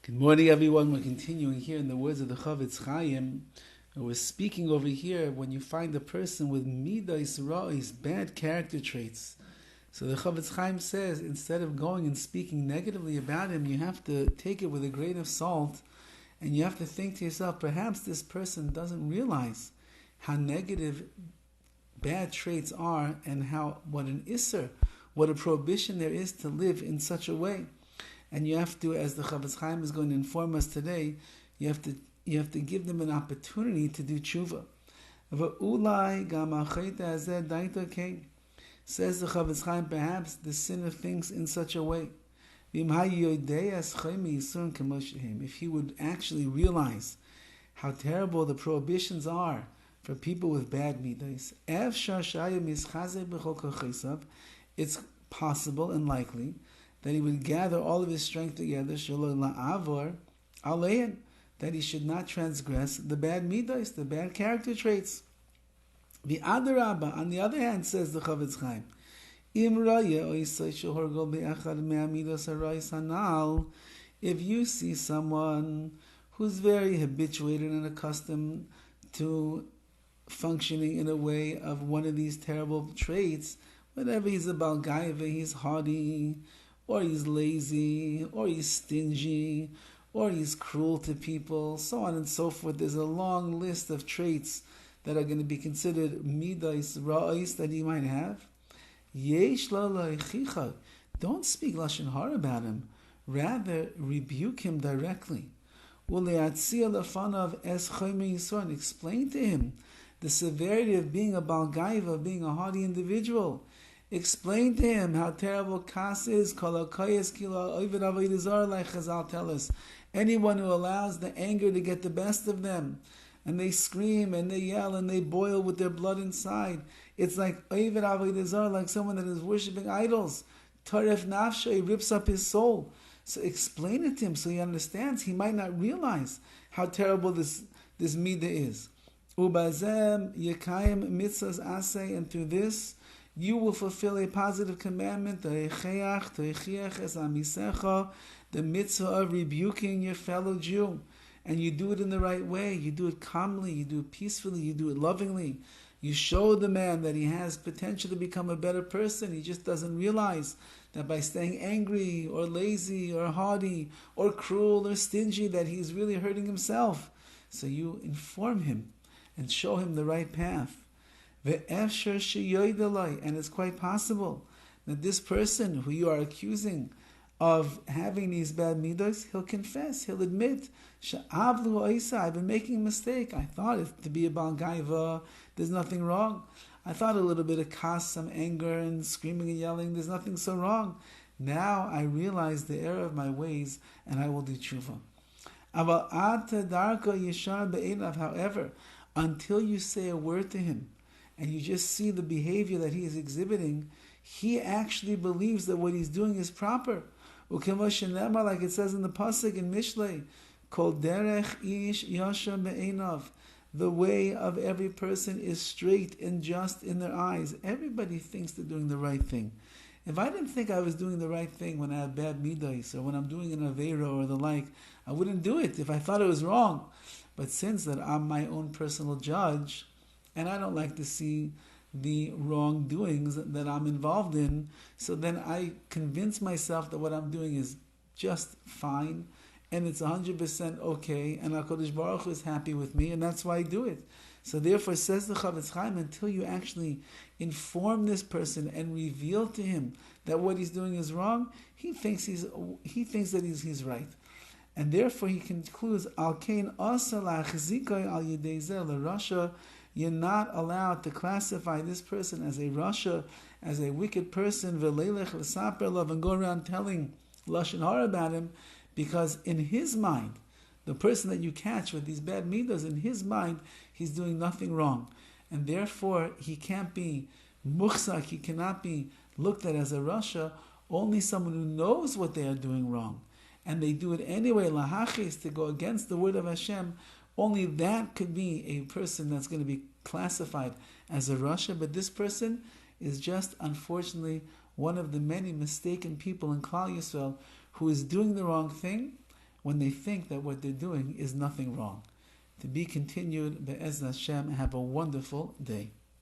Good morning, everyone. We're continuing here in the words of the CHOFETZ CHAIM. And we're speaking over here when you find a person with Middos, Ra'is, bad character traits. So the CHOFETZ CHAIM says, instead of going and speaking negatively about him, you have to take it with a grain of salt, and you have to think to yourself, perhaps this person doesn't realize how negative bad traits are and what an isser, what a prohibition there is to live in such a way. And you have to, as the CHOFETZ CHAIM is going to inform us today, you have to give them an opportunity to do tshuva. Says the CHOFETZ CHAIM, perhaps the sinner thinks in such a way. If he would actually realize how terrible the prohibitions are for people with bad midos, it's possible and likely that he would gather all of his strength together, that he should not transgress the bad midos, the bad character traits. The Adarabba, on the other hand, says the CHOFETZ CHAIM, if you see someone who's very habituated and accustomed to functioning in a way of one of these terrible traits, whatever, he's a balgaiva, he's haughty, or he's lazy, or he's stingy, or he's cruel to people, so on and so forth. There's a long list of traits that are going to be considered midas ra'is that he might have. Yesh la leichicha. Don't speak lashon hara about him. Rather, rebuke him directly. Uleatzia lafanav es chayme yisor, and explain to him the severity of being a balgaiva, of being a haughty individual. Explain to him how terrible kas is. Like Chazal tell us, anyone who allows the anger to get the best of them, and they scream and they yell and they boil with their blood inside, it's like Oived Avodah Zarah, like someone that is worshiping idols. Taref nafshay, rips up his soul. So explain it to him so he understands. He might not realize how terrible this midah is. Ubazem yekayim mitzvahs asay, and through this you will fulfill a positive commandment, the mitzvah of rebuking your fellow Jew. And you do it in the right way. You do it calmly, you do it peacefully, you do it lovingly. You show the man that he has potential to become a better person. He just doesn't realize that by staying angry or lazy or haughty or cruel or stingy that he's really hurting himself. So you inform him and show him the right path. And it's quite possible that this person who you are accusing of having these bad midos, he'll confess, he'll admit, I've been making a mistake. I thought it to be a balgaiva, there's nothing wrong. I thought a little bit of kas, some anger and screaming and yelling, there's nothing so wrong. Now I realize the error of my ways and I will do tshuva. However, until you say a word to him, and you just see the behavior that he is exhibiting, he actually believes that what he's doing is proper. Like it says in the pasuk in Mishlei, Kol derech ish yasha be'einav. The way of every person is straight and just in their eyes. Everybody thinks they're doing the right thing. If I didn't think I was doing the right thing when I have bad midos or when I'm doing an aveira or the like, I wouldn't do it if I thought it was wrong. But since that I'm my own personal judge, and I don't like to see the wrongdoings that I'm involved in, so then I convince myself that what I'm doing is just fine, and it's 100% okay, and HaKadosh Baruch Hu is happy with me, and that's why I do it. So therefore, says the CHOFETZ CHAIM, until you actually inform this person and reveal to him that what he's doing is wrong, he thinks that he's right. And therefore he concludes, Al kain asa la'achzikoi al yedei zeh l'rasha. You're not allowed to classify this person as a rasha, as a wicked person, v'leilech l'saper love, and go around telling lashon hara about him, because in his mind, the person that you catch with these bad midos, in his mind, he's doing nothing wrong. And therefore, he can't be muchzak, he cannot be looked at as a rasha, only someone who knows what they are doing wrong. And they do it anyway, lahachis, to go against the word of Hashem. Only that could be a person that's going to be classified as a rasha, but this person is just, unfortunately, one of the many mistaken people in Klal Yisrael who is doing the wrong thing, when they think that what they're doing is nothing wrong. To be continued, Be'ez Hashem. Have a wonderful day.